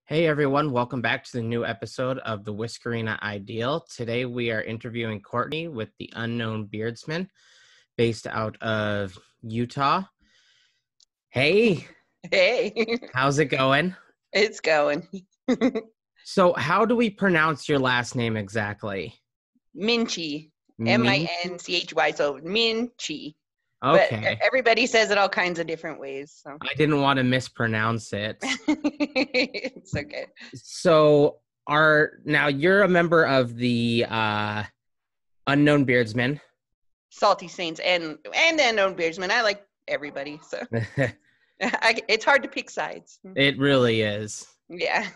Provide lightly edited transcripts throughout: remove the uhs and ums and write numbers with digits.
Hey everyone, welcome back to the new episode of the Whiskerina Ideal. Today we are interviewing Courtney with the Unknown Beardsman based out of Utah. Hey, Hey, how's it going? it's going. So how do we pronounce your last name exactly? Minchey, Min? Minchy. So Minchey. But Okay, everybody says it all kinds of different ways. So I didn't want to mispronounce it. it's okay. So now you're a member of the Unknown Beardsman. Salty Saints and Unknown Beardsman. I like everybody. So it's hard to pick sides. It really is. Yeah.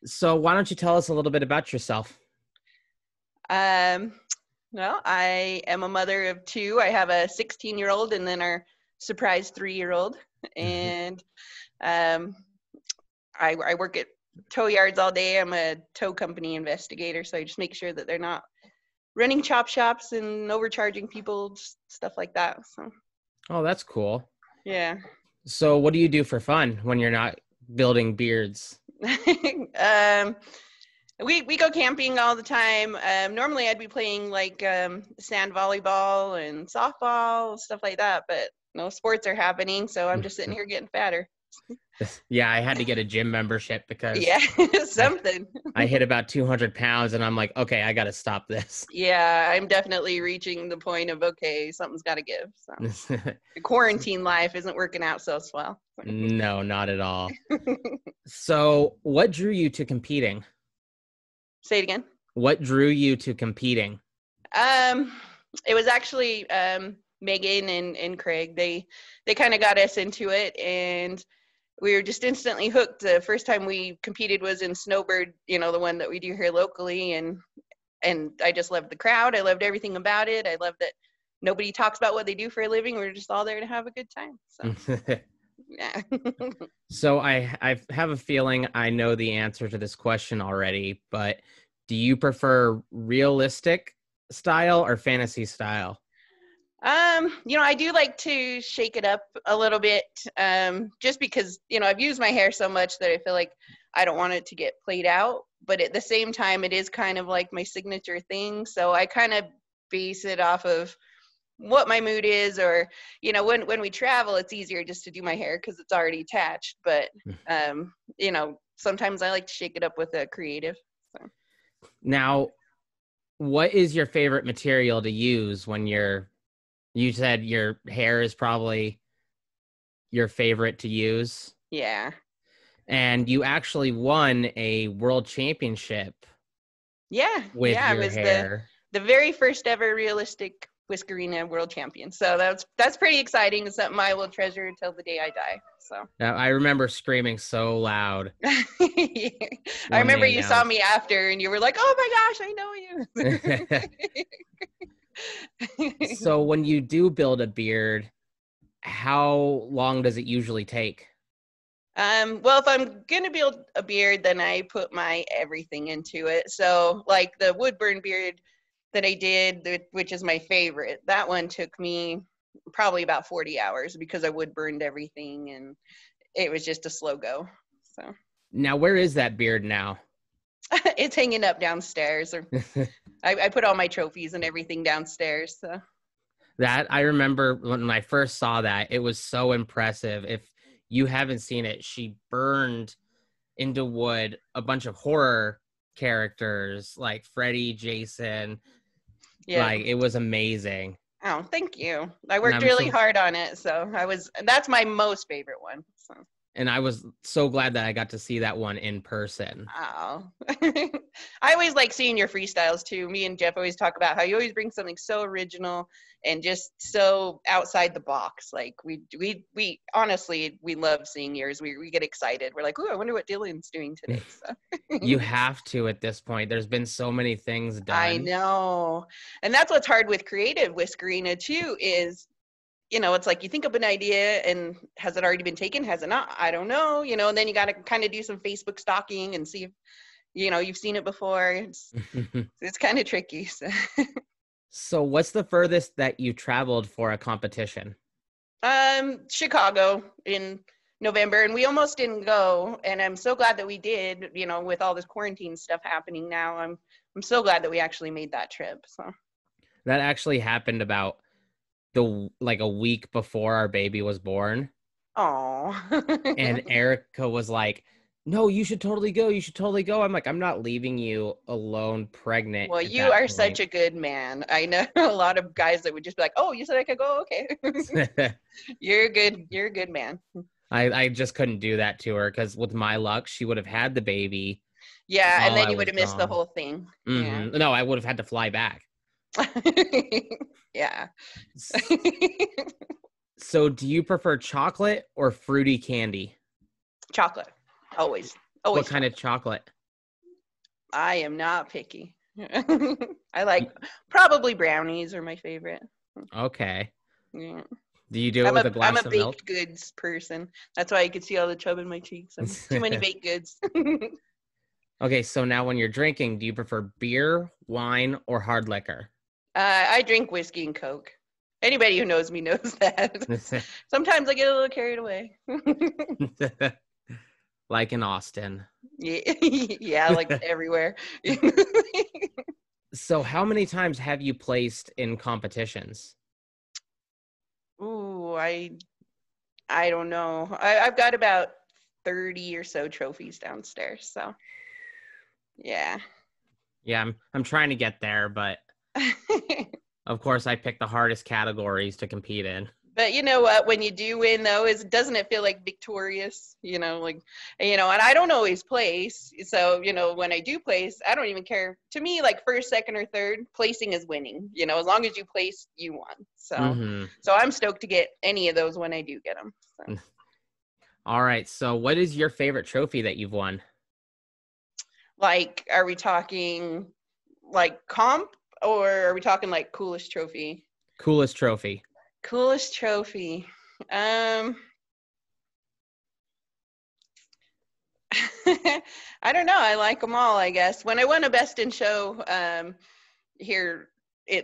So why don't you tell us a little bit about yourself? um, well, I am a mother of two. I have a 16-year-old and then our surprise 3-year-old. And I work at tow yards all day. I'm a tow company investigator, so I just make sure that they're not running chop shops and overcharging people, just stuff like that. So Oh, that's cool. yeah. So what do you do for fun when you're not building beards? We go camping all the time. Normally I'd be playing like sand volleyball and softball, stuff like that, but no sports are happening, so I'm just sitting here getting fatter. Yeah, I had to get a gym membership because Yeah, something. I hit about 200 pounds and I'm like, okay, I got to stop this. Yeah, I'm definitely reaching the point of, okay, something's got to give. So the quarantine life isn't working out so well. No, not at all. So what drew you to competing? Say it again. What drew you to competing? It was actually Megan and Craig. They kind of got us into it, and we were just instantly hooked. The first time we competed was in Snowbird, the one that we do here locally, and I just loved the crowd. I loved everything about it. I loved that nobody talks about what they do for a living. We're just all there to have a good time. So yeah. So I have a feeling I know the answer to this question already, but do you prefer realistic style or fantasy style? I do like to shake it up a little bit, just because, I've used my hair so much that I feel like I don't want it to get played out, but at the same time, it is kind of like my signature thing. So I kind of base it off of what my mood is, or, when we travel, it's easier just to do my hair because it's already attached. But, sometimes I like to shake it up with a creative. So. Now, what is your favorite material to use when you said your hair is probably your favorite to use? Yeah. And you actually won a world championship. Yeah. With yeah, your it was hair. the very first ever realistic Whiskerina world champion. So that's pretty exciting. It's something I will treasure until the day I die. So Now, I remember screaming so loud. I remember you saw me after and you were like, "Oh my gosh, I know you." So when you do build a beard, how long does it usually take? Well, if I'm gonna build a beard, then I put my everything into it. So like the woodburn beard that I did, which is my favorite, that one took me probably about 40 hours because I wood burned everything and it was just a slow go. So now, where is that beard now? It's hanging up downstairs. I put all my trophies and everything downstairs. So that I remember when I first saw that, it was so impressive. If you haven't seen it, she burned into wood a bunch of horror characters like Freddy, Jason. yeah. Like, it was amazing. Oh, thank you. I worked really hard on it. So that's my most favorite one. So. And I was so glad that I got to see that one in person. Oh, I always like seeing your freestyles too. Me and Jeff always talk about how you always bring something so original and just so outside the box. Like we honestly, we love seeing yours. We get excited. We're like, "Ooh, I wonder what Dylan's doing today." So. You have to at this point. There's been so many things done. I know. And that's what's hard with creative Whiskerina too is, it's like you think of an idea and has it already been taken? Has it not? I don't know, and then you got to kind of do some Facebook stalking and see if, you've seen it before. It's kind of tricky. So. So what's the furthest that you traveled for a competition? Chicago in November, and we almost didn't go, and I'm so glad that we did, with all this quarantine stuff happening now. I'm so glad that we actually made that trip. So That actually happened about a week before our baby was born. oh. And Erica was like, no, you should totally go. You should totally go. I'm like, I'm not leaving you alone pregnant Well, at you that are point. such a good man. I know a lot of guys that would just be like, oh, you said I could go? Okay. You're a good man. I just couldn't do that to her because with my luck, she would have had the baby Yeah, and while then I you would was have missed the gone. whole thing. Yeah. No, I would have had to fly back. Yeah. So do you prefer chocolate or fruity candy? Chocolate. Always. What Always kind chocolate. of chocolate? I am not picky. I like probably brownies are my favorite. Okay. Yeah. Do you do it I'm with a a I'm a glass of milk? baked goods person. That's why you could see all the chub in my cheeks. I'm too many baked goods. Okay, so now when you're drinking, do you prefer beer, wine, or hard liquor? I drink whiskey and Coke. Anybody who knows me knows that. Sometimes I get a little carried away. Like in Austin. Yeah, yeah, like everywhere. So how many times have you placed in competitions? Ooh, I don't know. I've got about 30 or so trophies downstairs. So yeah. Yeah, I'm trying to get there, but of course I picked the hardest categories to compete in. But you know what? When you do win, though, doesn't it feel like victorious? And I don't always place. So, when I do place, I don't even care. To me, like first, second, or third, placing is winning. As long as you place, you won. So I'm stoked to get any of those when I do get them. So. All right. So, what is your favorite trophy that you've won? Like, are we talking like comp, or are we talking like coolest trophy? Coolest trophy. Coolest trophy. I don't know. I like them all, I guess. When I won a Best in Show here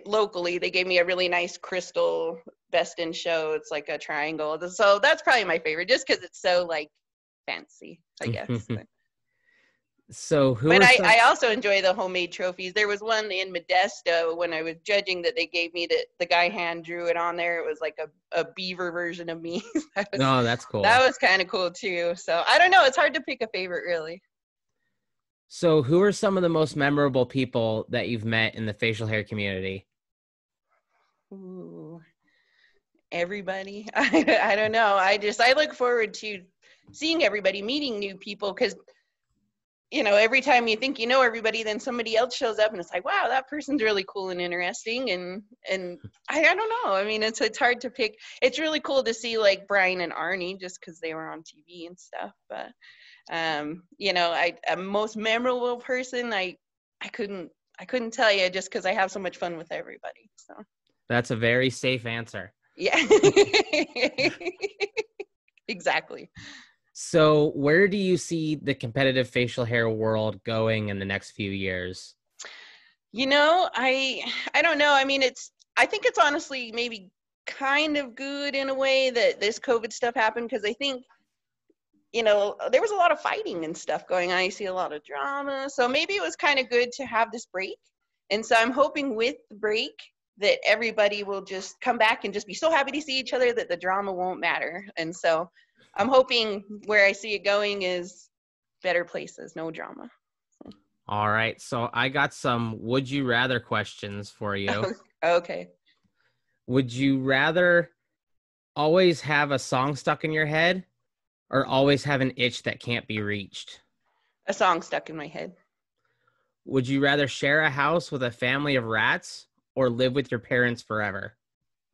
locally, they gave me a really nice crystal Best in Show. It's like a triangle. So that's probably my favorite, just because it's so like fancy, I guess. So But I also enjoy the homemade trophies. There was one in Modesto when I was judging that they gave me that the guy hand drew it on there. It was like a beaver version of me. Oh, that's cool. That was kind of cool too. So I don't know. It's hard to pick a favorite, really. So who are some of the most memorable people that you've met in the facial hair community? Ooh, everybody. I don't know. I look forward to seeing everybody, meeting new people, because every time you think you know everybody, then somebody else shows up and it's like, wow, that person's really cool and interesting. And I don't know. I mean, it's hard to pick. It's really cool to see like Brian and Arnie just because they were on TV and stuff. But, a most memorable person, I couldn't tell you just because I have so much fun with everybody. So That's a very safe answer. yeah, exactly. So where do you see the competitive facial hair world going in the next few years? I don't know. I mean, I think it's honestly maybe kind of good in a way that this COVID stuff happened, because I think, there was a lot of fighting and stuff going on. I see a lot of drama. So maybe it was kind of good to have this break. And so I'm hoping with the break that everybody will just come back and just be so happy to see each other that the drama won't matter. And so I'm hoping where I see it going is better places, no drama. All right. So I got some would you rather questions for you. Okay. Would you rather always have a song stuck in your head or always have an itch that can't be reached? A song stuck in my head. Would you rather share a house with a family of rats or live with your parents forever?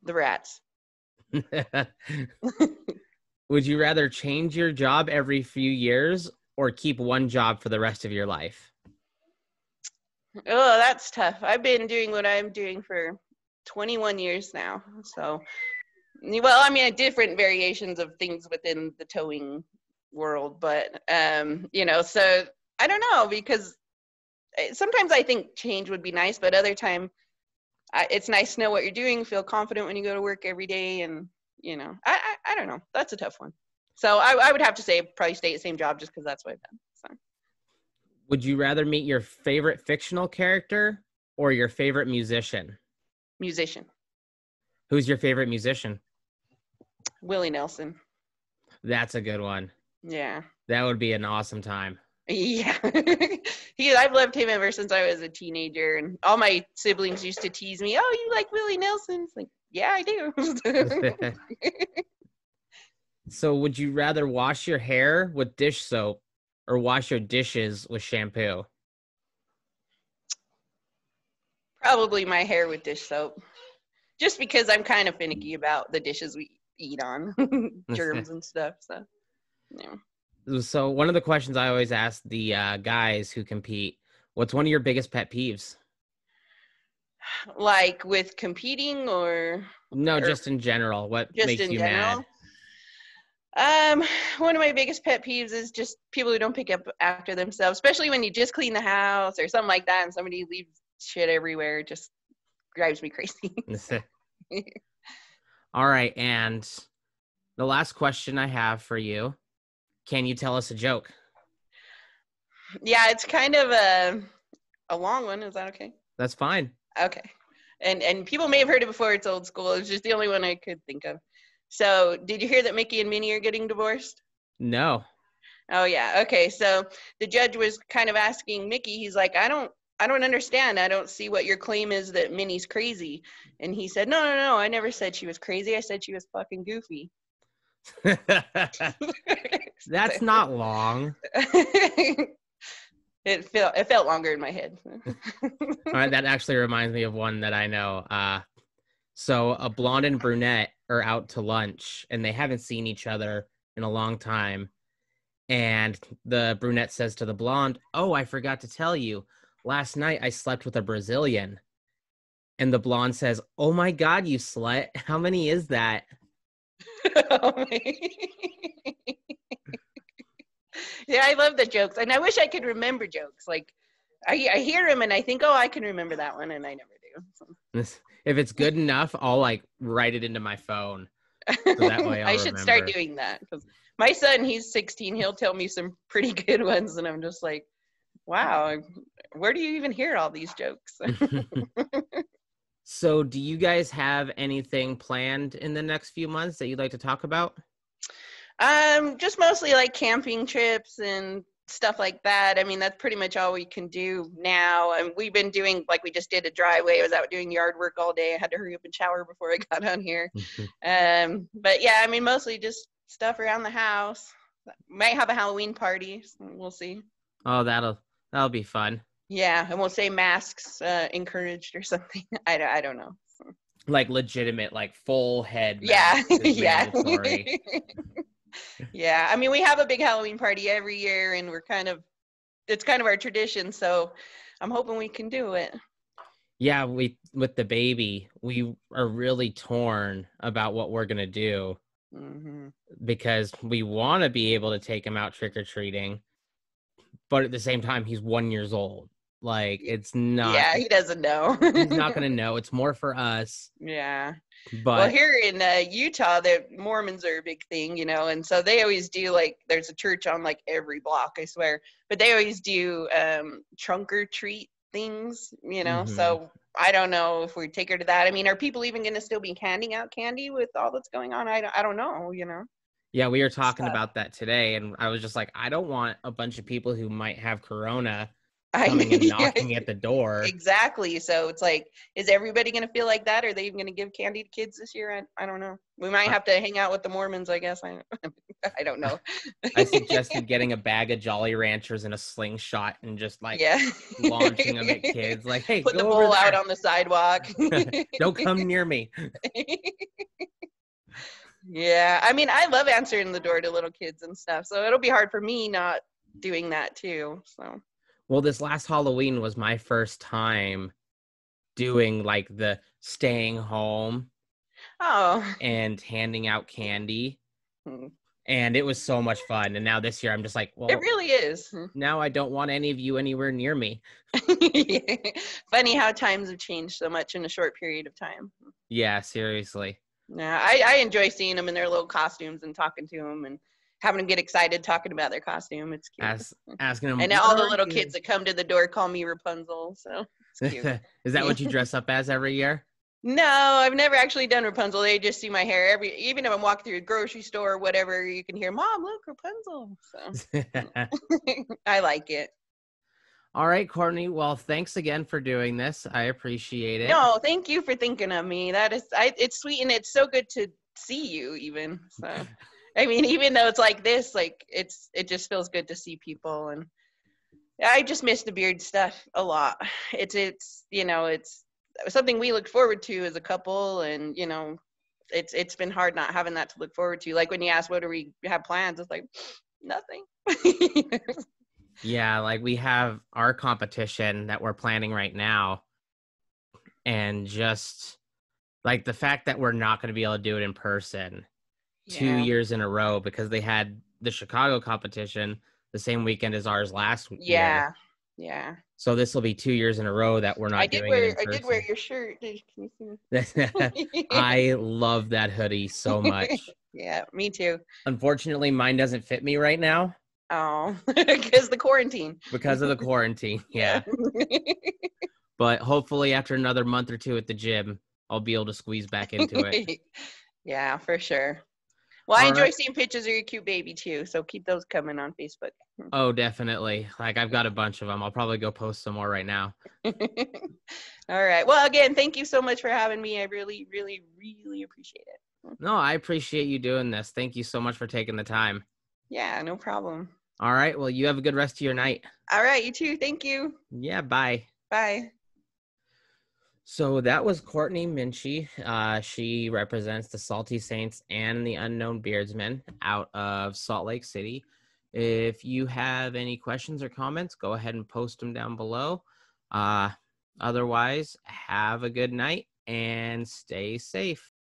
The rats. Would you rather change your job every few years or keep one job for the rest of your life? Oh, that's tough. I've been doing what I'm doing for 21 years now. So, well, I mean, different variations of things within the towing world, but, so I don't know, because sometimes I think change would be nice, but other time it's nice to know what you're doing, feel confident when you go to work every day. And, I don't know. That's a tough one. So I would have to say probably stay at the same job just because that's what I've done. So. Would you rather meet your favorite fictional character or your favorite musician? Musician. Who's your favorite musician? Willie Nelson. That's a good one. Yeah. That would be an awesome time. Yeah. I've loved him ever since I was a teenager, and all my siblings used to tease me, "Oh, you like Willie Nelson?" It's like, yeah, I do. So would you rather wash your hair with dish soap or wash your dishes with shampoo? Probably my hair with dish soap. Just because I'm kind of finicky about the dishes we eat on, germs and stuff. So, yeah. So one of the questions I always ask the guys who compete, what's one of your biggest pet peeves? Like with competing or? No, just in general. What makes you mad? One of my biggest pet peeves is just people who don't pick up after themselves, especially when you just clean the house or something like that and somebody leaves shit everywhere. It just drives me crazy. All right, and the last question I have for you, can you tell us a joke? Yeah, it's kind of a long one. Is that okay? That's fine. Okay. And people may have heard it before. It's old school. It's just the only one I could think of. So, did you hear that Mickey and Minnie are getting divorced? No. Oh yeah. Okay. So the judge was kind of asking Mickey. He's like, I don't understand. I don't see what your claim is that Minnie's crazy. And he said, No. I never said she was crazy. I said she was fucking goofy. That's not long. It felt longer in my head. All right, that actually reminds me of one that I know. So a blonde and brunette are out to lunch, and they haven't seen each other in a long time. And the brunette says to the blonde, "Oh, I forgot to tell you. Last night I slept with a Brazilian." And the blonde says, "Oh my God, you slut. How many is that?" Yeah, I love the jokes. And I wish I could remember jokes. Like, I hear them and I think, oh, I can remember that one. And I never do. So. If it's good enough, I'll like write it into my phone. So that way I should start doing that. Because my son, he's 16. He'll tell me some pretty good ones. And I'm just like, wow, where do you even hear all these jokes? So do you guys have anything planned in the next few months that you'd like to talk about? Just mostly like camping trips and stuff like that. I mean, that's pretty much all we can do now. And we've been doing, like, we just did a driveway. I was out doing yard work all day. I had to hurry up and shower before I got on here. But yeah, I mean, mostly just stuff around the house. Might have a Halloween party. We'll see. Oh, that'll be fun. Yeah, and we'll say masks encouraged or something. I don't know. Like legitimate, like full head. Yeah, yeah. Yeah, I mean, we have a big Halloween party every year, and it's kind of our tradition, so I'm hoping we can do it. Yeah, with the baby, we are really torn about what we're going to do because we want to be able to take him out trick-or-treating, but at the same time, he's 1 year old. Like, it's not. Yeah, he doesn't know. He's not going to know. It's more for us. Yeah. But well, here in Utah, the Mormons are a big thing, and so they always do, like, there's a church on like every block, I swear, but they always do trunk or treat things, so I don't know if we take her to that. I mean, are people even going to still be handing out candy with all that's going on? I don't know, Yeah, we were talking about that today, and I was just like, I don't want a bunch of people who might have corona coming and knocking at the door. Exactly. So it's like, is everybody going to feel like that? Are they even going to give candy to kids this year? I don't know. We might have to hang out with the Mormons, I guess. I don't know. I suggested getting a bag of Jolly Ranchers and a slingshot and just like launching them at kids. Like, hey, put go the over bowl there. out on the sidewalk. Don't come near me. Yeah. I mean, I love answering the door to little kids and stuff. So it'll be hard for me not doing that too. So. Well, this last Halloween was my first time doing like the staying home and handing out candy. And it was so much fun. And now this year I'm just like, well, it really is. Now I don't want any of you anywhere near me. Funny how times have changed so much in a short period of time. Yeah, seriously. Yeah, I enjoy seeing them in their little costumes and talking to them. And having them get excited talking about their costume. It's cute. Asking them, And now all the little kids that come to the door call me Rapunzel, so it's cute. Is that what you dress up as every year? No, I've never actually done Rapunzel. They just see my hair even if I'm walking through a grocery store or whatever, you can hear, "Mom, look, Rapunzel." So I like it. All right, Courtney. Well, thanks again for doing this. I appreciate it. No, thank you for thinking of me. It's sweet, and it's so good to see you even. So, I mean, even though it's like this, like it just feels good to see people, and I just miss the beard stuff a lot. It's something we look forward to as a couple, and it's been hard not having that to look forward to. Like when you ask, what do we have plans? It's like nothing. Yeah, like we have our competition that we're planning right now, and just like the fact that we're not going to be able to do it in person 2 years in a row because they had the Chicago competition the same weekend as ours last year. Yeah. So this will be 2 years in a row that we're not doing it in person. I did wear your shirt. Can you see me? I love that hoodie so much. Yeah, me too. Unfortunately, mine doesn't fit me right now. Oh, because the quarantine. Because of the quarantine, yeah. But hopefully after another month or two at the gym, I'll be able to squeeze back into it. Yeah, for sure. Well, I enjoy seeing pictures of your cute baby too, so keep those coming on Facebook. Oh, definitely. Like I've got a bunch of them. I'll probably go post some more right now. All right. Well, again, thank you so much for having me. I really, really, really appreciate it. No, I appreciate you doing this. Thank you so much for taking the time. Yeah, no problem. All right. Well, you have a good rest of your night. All right. You too. Thank you. Yeah. Bye. Bye. So that was Courtney Minchey. She represents the Salty Saints and the Unknown Beardsmen out of Salt Lake City. If you have any questions or comments, go ahead and post them down below. Otherwise, have a good night and stay safe.